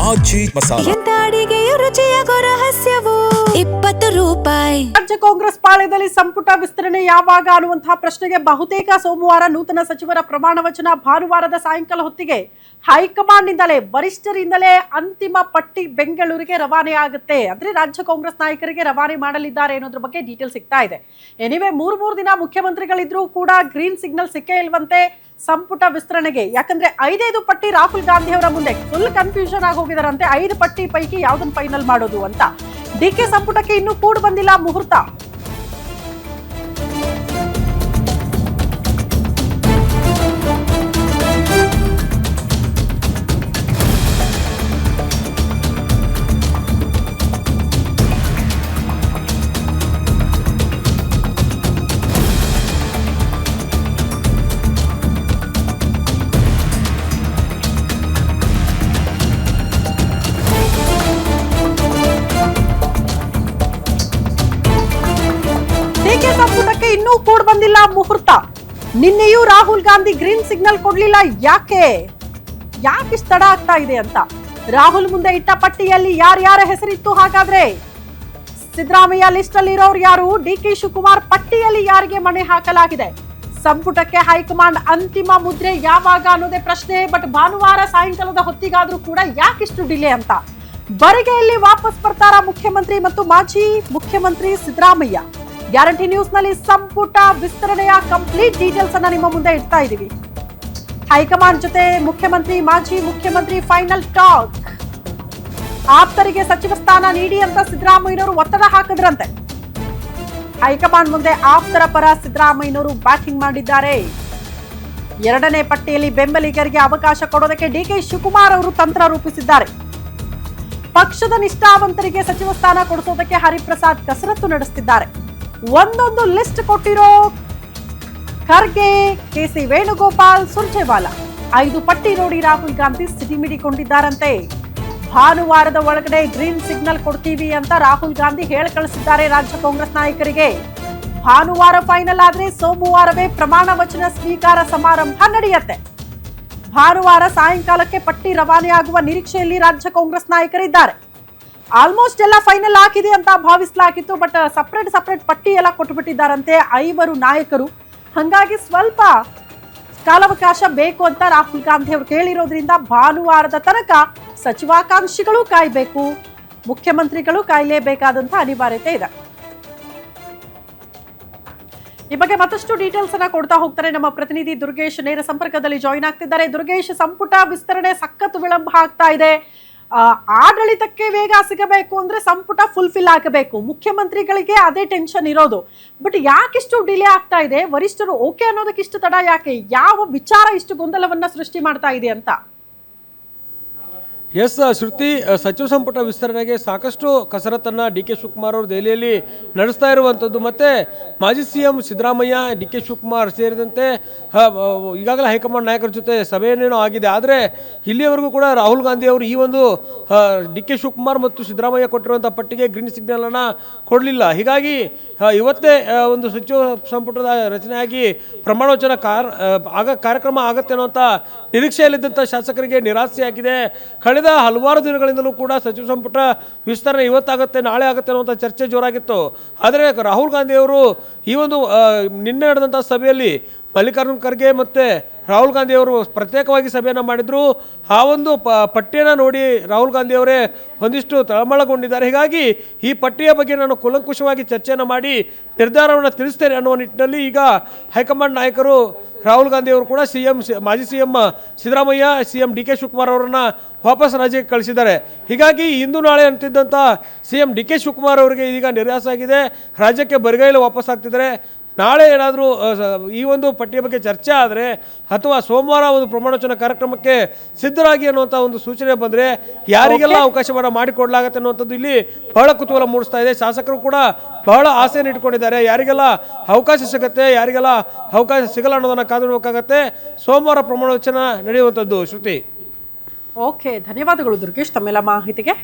ಮಾಜಿ ಮಸಾಲ. ಎಂತ ಅಡಿಗೆಯ ರುಚಿಯಾಗೋ ರಹಸ್ಯವು 20 ರೂಪಾಯಿ. ರಾಜ್ಯ ಕಾಂಗ್ರೆಸ್ ಪಾಳ್ಯದಲ್ಲಿ ಸಂಪುಟ ವಿಸ್ತರಣೆ ಯಾವಾಗ ಅನ್ನುವಂತಹ ಪ್ರಶ್ನೆಗೆ ಬಹುತೇಕ ಸೋಮವಾರ ನೂತನ ಸಚಿವರ ಪ್ರಮಾಣ ವಚನ, ಭಾನುವಾರದ ಸಾಯಂಕಾಲ ಹೊತ್ತಿಗೆ ಹೈಕಮಾಂಡ್ ನಿಂದಲೇ ವರಿಷ್ಠರಿಂದಲೇ ಅಂತಿಮ ಪಟ್ಟಿ ಬೆಂಗಳೂರಿಗೆ ರವಾನೆ ಆಗುತ್ತೆ. ಅಂದ್ರೆ ರಾಜ್ಯ ಕಾಂಗ್ರೆಸ್ ನಾಯಕರಿಗೆ ರವಾನೆ ಮಾಡಲಿದ್ದಾರೆ ಅನ್ನೋದ್ರ ಬಗ್ಗೆ ಡೀಟೇಲ್ ಸಿಗ್ತಾ ಇದೆ. ಎನಿವೆ ಮೂರು ದಿನ ಮುಖ್ಯಮಂತ್ರಿಗಳಿದ್ರು ಕೂಡ ಗ್ರೀನ್ ಸಿಗ್ನಲ್ ಸಿಕ್ಕೇ ಇಲ್ವಂತೆ ಸಂಪುಟ ವಿಸ್ತರಣೆಗೆ. ಯಾಕಂದ್ರೆ 5 ಪಟ್ಟಿ ರಾಹುಲ್ ಗಾಂಧಿ ಅವರ ಮುಂದೆ ಫುಲ್ ಕನ್ಫ್ಯೂಷನ್ ಆಗಿ ಹೋಗಿದಾರಂತೆ. 5 ಪಟ್ಟಿ ಪೈಕಿ ಯಾವ್ದನ್ನ ಫೈನಲ್ ಮಾಡೋದು ಅಂತ. ಡಿಕೆ ಸಂಪುಟಕ್ಕೆ ಇನ್ನೂ ಕೂಡ ಬಂದಿಲ್ಲ ಮುಹೂರ್ತ. ಡಿಕೆ ಸಂಪುಟಕ್ಕೆ ಇನ್ನೂ ಕೂಡ ಬಂದಿಲ್ಲ ಮುಹೂರ್ತ. ನಿನ್ನೆಯೂ ರಾಹುಲ್ ಗಾಂಧಿ ಗ್ರೀನ್ ಸಿಗ್ನಲ್ ಕೊಡ್ಲಿಲ್ಲ. ಯಾಕಿಷ್ಟು ತಡ ಆಗ್ತಾ ಇದೆ ಅಂತ. ರಾಹುಲ್ ಮುಂದೆ ಇಟ್ಟ ಪಟ್ಟಿಯಲ್ಲಿ ಯಾರ್ಯಾರ ಹೆಸರಿತ್ತು? ಹಾಗಾದ್ರೆ ಸಿದ್ದರಾಮಯ್ಯ ಲಿಸ್ಟ್ ಅಲ್ಲಿ ಇರೋರು ಯಾರು? ಡಿಕೆ ಶಿವಕುಮಾರ್ ಪಟ್ಟಿಯಲ್ಲಿ ಯಾರಿಗೆ ಮಣೆ ಹಾಕಲಾಗಿದೆ? ಸಂಪುಟಕ್ಕೆ ಹೈಕಮಾಂಡ್ ಅಂತಿಮ ಮುದ್ರೆ ಯಾವಾಗ ಅನ್ನೋದೇ ಪ್ರಶ್ನೆ. ಬಟ್ ಭಾನುವಾರ ಸಾಯಂಕಾಲದ ಹೊತ್ತಿಗಾದ್ರೂ ಕೂಡ ಯಾಕಿಷ್ಟು ಡಿಲೇ ಅಂತ. ಬರಿಗೆಯಲ್ಲಿ ವಾಪಸ್ ಬರ್ತಾರಾ ಮುಖ್ಯಮಂತ್ರಿ ಮತ್ತು ಮಾಜಿ ಮುಖ್ಯಮಂತ್ರಿ ಸಿದ್ದರಾಮಯ್ಯ? ಗ್ಯಾರಂಟಿ ನ್ಯೂಸ್ ನಲ್ಲಿ ಸಂಪುಟ ವಿಸ್ತರಣೆಯ ಕಂಪ್ಲೀಟ್ ಡೀಟೇಲ್ಸ್ ಅನ್ನ ನಿಮ್ಮ ಮುಂದೆ ಇಡ್ತಾ ಇದೀವಿ. ಹೈಕಮಾಂಡ್ ಜೊತೆ ಮುಖ್ಯಮಂತ್ರಿ ಮಾಜಿ ಮುಖ್ಯಮಂತ್ರಿ ಫೈನಲ್ ಟಾಕ್. ಆಪ್ತರಿಗೆ ಸಚಿವ ಸ್ಥಾನ ನೀಡಿ ಅಂತ ಸಿದ್ದರಾಮಯ್ಯನವರು ಒತ್ತಡ ಹಾಕಿದ್ರಂತೆ. ಹೈಕಮಾಂಡ್ ಮುಂದೆ ಆಪ್ತರ ಪರ ಸಿದ್ದರಾಮಯ್ಯನವರು ಬ್ಯಾಟಿಂಗ್ ಮಾಡಿದ್ದಾರೆ. 2ನೇ ಪಟ್ಟಿಯಲ್ಲಿ ಬೆಂಬಲಿಗರಿಗೆ ಅವಕಾಶ ಕೊಡೋದಕ್ಕೆ ಡಿಕೆ ಶಿವಕುಮಾರ್ ಅವರು ತಂತ್ರ ರೂಪಿಸಿದ್ದಾರೆ. ಪಕ್ಷದ ನಿಷ್ಠಾವಂತರಿಗೆ ಸಚಿವ ಸ್ಥಾನ ಕೊಡಿಸೋದಕ್ಕೆ ಹರಿಪ್ರಸಾದ್ ಕಸರತ್ತು ನಡೆಸುತ್ತಿದ್ದಾರೆ. ಒಂದೊಂದು ಲಿಸ್ಟ್ ಕೊಟ್ಟಿರೋ ಖರ್ಗೆ, ಕೆಸಿ ವೇಣುಗೋಪಾಲ್, ಸುರ್ಜೇವಾಲಾ 5 ಪಟ್ಟಿ ನೋಡಿ ರಾಹುಲ್ ಗಾಂಧಿ ಸಿಡಿಮಿಡಿಕೊಂಡಿದ್ದಾರಂತೆ. ಭಾನುವಾರದ ಒಳಗಡೆ ಗ್ರೀನ್ ಸಿಗ್ನಲ್ ಕೊಡ್ತೀವಿ ಅಂತ ರಾಹುಲ್ ಗಾಂಧಿ ಹೇಳಿ ಕಳಿಸಿದ್ದಾರೆ ರಾಜ್ಯ ಕಾಂಗ್ರೆಸ್ ನಾಯಕರಿಗೆ. ಭಾನುವಾರ ಫೈನಲ್ ಆದ್ರೆ ಸೋಮವಾರವೇ ಪ್ರಮಾಣ ವಚನ ಸ್ವೀಕಾರ ಸಮಾರಂಭ ನಡೆಯುತ್ತೆ. ಭಾನುವಾರ ಸಾಯಂಕಾಲಕ್ಕೆ ಪಟ್ಟಿ ರವಾನೆ ಆಗುವ ನಿರೀಕ್ಷೆಯಲ್ಲಿ ರಾಜ್ಯ ಕಾಂಗ್ರೆಸ್ ನಾಯಕರಿದ್ದಾರೆ. ಆಲ್ಮೋಸ್ಟ್ ಎಲ್ಲ ಫೈನಲ್ ಆಗಿದೆ ಅಂತ ಭಾವಿಸಲಾಗಿತ್ತು. ಬಟ್ ಸಪರೇಟ್ ಪಟ್ಟಿ ಎಲ್ಲ ಕೊಟ್ಟುಬಿಟ್ಟಿದ್ದಾರಂತೆ 5 ನಾಯಕರು. ಹಾಗಾಗಿ ಸ್ವಲ್ಪ ಕಾಲಾವಕಾಶ ಬೇಕು ಅಂತ ರಾಹುಲ್ ಗಾಂಧಿ ಅವರು ಕೇಳಿರೋದ್ರಿಂದ ಭಾನುವಾರದ ತನಕ ಸಚಿವಾಕಾಂಕ್ಷಿಗಳು ಕಾಯ್ಬೇಕು, ಮುಖ್ಯಮಂತ್ರಿಗಳು ಕಾಯಲೇಬೇಕಾದಂತ ಅನಿವಾರ್ಯತೆ ಇದೆ. ಈ ಬಗ್ಗೆ ಮತ್ತಷ್ಟು ಡೀಟೇಲ್ಸ್ ಅನ್ನ ಕೊಡ್ತಾ ಹೋಗ್ತಾರೆ ನಮ್ಮ ಪ್ರತಿನಿಧಿ ದುರ್ಗೇಶ್. ನೇರ ಸಂಪರ್ಕದಲ್ಲಿ ಜಾಯಿನ್ ಆಗ್ತಿದ್ದಾರೆ. ದುರ್ಗೇಶ್, ಸಂಪುಟ ವಿಸ್ತರಣೆ ಸಖತ್ ವಿಳಂಬ ಆಗ್ತಾ ಇದೆ. ಆಡಳಿತಕ್ಕೆ ವೇಗ ಸಿಗಬೇಕು ಅಂದ್ರೆ ಸಂಪುಟ ಫುಲ್ಫಿಲ್ ಆಗಬೇಕು. ಮುಖ್ಯಮಂತ್ರಿಗಳಿಗೆ ಅದೇ ಟೆನ್ಷನ್ ಇರೋದು. ಬಟ್ ಯಾಕಿಷ್ಟು ಡಿಲೇ ಆಗ್ತಾ ಇದೆ? ವರಿಷ್ಠರು ಓಕೆ ಅನ್ನೋದಕ್ಕೆ ಇಷ್ಟು ತಡ ಯಾಕೆ? ಯಾವ ವಿಚಾರ ಇಷ್ಟು ಗೊಂದಲವನ್ನ ಸೃಷ್ಟಿ ಮಾಡ್ತಾ ಇದೆ ಅಂತ? ಎಸ್ ಶ್ರುತಿ, ಸಚಿವ ಸಂಪುಟ ವಿಸ್ತರಣೆಗೆ ಸಾಕಷ್ಟು ಕಸರತ್ತನ್ನು ಡಿ ಕೆ ಶಿವಕುಮಾರ್ ಅವರು ದೆಹಲಿಯಲ್ಲಿ ನಡೆಸ್ತಾ ಇರುವಂಥದ್ದು. ಮತ್ತು ಮಾಜಿ CM Siddaramaiah, D K Shivakumar ಸೇರಿದಂತೆ ಈಗಾಗಲೇ ಹೈಕಮಾಂಡ್ ನಾಯಕರ ಜೊತೆ ಸಭೆಯನ್ನೇನೋ ಆಗಿದೆ. ಆದರೆ ಇಲ್ಲಿಯವರೆಗೂ ಕೂಡ ರಾಹುಲ್ ಗಾಂಧಿ ಅವರು ಈ ಒಂದು ಡಿ ಕೆ ಶಿವಕುಮಾರ್ ಮತ್ತು ಸಿದ್ದರಾಮಯ್ಯ ಕೊಟ್ಟಿರುವಂಥ ಪಟ್ಟಿಗೆ ಗ್ರೀನ್ ಸಿಗ್ನಲನ್ನು ಕೊಡಲಿಲ್ಲ. ಹೀಗಾಗಿ ಇವತ್ತೇ ಒಂದು ಸಚಿವ ಸಂಪುಟದ ರಚನೆಯಾಗಿ ಪ್ರಮಾಣವಚನ ಕಾರ್ಯಕ್ರಮ ಆಗುತ್ತೆ ಅನ್ನೋಂಥ ನಿರೀಕ್ಷೆಯಲ್ಲಿದ್ದಂಥ ಶಾಸಕರಿಗೆ ನಿರಾಸೆಯಾಗಿದೆ. ಕಳೆದ ಹಲವಾರು ದಿನಗಳಿಂದಲೂ ಕೂಡ ಸಚಿವ ಸಂಪುಟ ವಿಸ್ತರಣೆ ಇವತ್ತಾಗುತ್ತೆ, ನಾಳೆ ಆಗುತ್ತೆ ಅನ್ನುವಂಥ ಚರ್ಚೆ ಜೋರಾಗಿತ್ತು. ಆದರೆ ರಾಹುಲ್ ಗಾಂಧಿ ಅವರು ಈ ಒಂದು ನಿನ್ನೆ ನಡೆದಂಥ ಸಭೆಯಲ್ಲಿ ಮಲ್ಲಿಕಾರ್ಜುನ್ ಖರ್ಗೆ ಮತ್ತು ರಾಹುಲ್ ಗಾಂಧಿ ಅವರು ಪ್ರತ್ಯೇಕವಾಗಿ ಸಭೆಯನ್ನು ಮಾಡಿದ್ರು. ಆ ಒಂದು ಪಟ್ಟಿಯನ್ನು ನೋಡಿ ರಾಹುಲ್ ಗಾಂಧಿ ಅವರೇ ಒಂದಿಷ್ಟು ತಳಮಳಗೊಂಡಿದ್ದಾರೆ. ಹೀಗಾಗಿ ಈ ಪಟ್ಟಿಯ ಬಗ್ಗೆ ನಾನು ಕೂಲಂಕುಷವಾಗಿ ಚರ್ಚೆಯನ್ನು ಮಾಡಿ ನಿರ್ಧಾರವನ್ನು ತಿಳಿಸ್ತೇನೆ ಅನ್ನುವ ನಿಟ್ಟಿನಲ್ಲಿ ಈಗ ಹೈಕಮಾಂಡ್ ನಾಯಕರು ರಾಹುಲ್ ಗಾಂಧಿ ಅವರು ಕೂಡ ಮಾಜಿ CM Siddaramaiah, CM D K Shivakumar ಅವರನ್ನು ವಾಪಸ್ ರಾಜ್ಯಕ್ಕೆ ಕಳಿಸಿದ್ದಾರೆ. ಹೀಗಾಗಿ ಇಂದು ನಾಳೆ ಅಂತಿದ್ದಂಥ CM ಡಿ ಕೆ ಶಿವಕುಮಾರ್ ಅವರಿಗೆ ಈಗ ನಿರಾಸೆ ಆಗಿದೆ. ರಾಜ್ಯಕ್ಕೆ ಬರಿಗೈಲಿ ವಾಪಸ್ ಆಗ್ತಿದ್ದಾರೆ. ನಾಳೆ ಏನಾದರೂ ಈ ಒಂದು ಪಟ್ಟಿಯ ಬಗ್ಗೆ ಚರ್ಚೆ ಆದರೆ ಅಥವಾ ಸೋಮವಾರ ಒಂದು ಪ್ರಮಾಣವಚನ ಕಾರ್ಯಕ್ರಮಕ್ಕೆ ಸಿದ್ಧರಾಗಿ ಅನ್ನುವಂಥ ಒಂದು ಸೂಚನೆ ಬಂದರೆ ಯಾರಿಗೆಲ್ಲ ಅವಕಾಶವನ್ನು ಮಾಡಿಕೊಡಲಾಗುತ್ತೆ ಅನ್ನುವಂಥದ್ದು ಇಲ್ಲಿ ಬಹಳ ಕುತೂಹಲ ಮೂಡಿಸ್ತಾ ಇದೆ. ಶಾಸಕರು ಕೂಡ ಬಹಳ ಆಸೆಯನ್ನು ಇಟ್ಕೊಂಡಿದ್ದಾರೆ. ಯಾರಿಗೆಲ್ಲ ಅವಕಾಶ ಸಿಗುತ್ತೆ, ಯಾರಿಗೆಲ್ಲ ಅವಕಾಶ ಸಿಗಲ್ಲ ಅನ್ನೋದನ್ನು ಕಾದಿಡಬೇಕಾಗತ್ತೆ. ಸೋಮವಾರ ಪ್ರಮಾಣವಚನ ನಡೆಯುವಂಥದ್ದು. ಶ್ರುತಿ, ಓಕೆ, ಧನ್ಯವಾದಗಳು ದುರ್ಗೇಶ್ ತಮ್ಮೆಲ್ಲ ಮಾಹಿತಿಗೆ.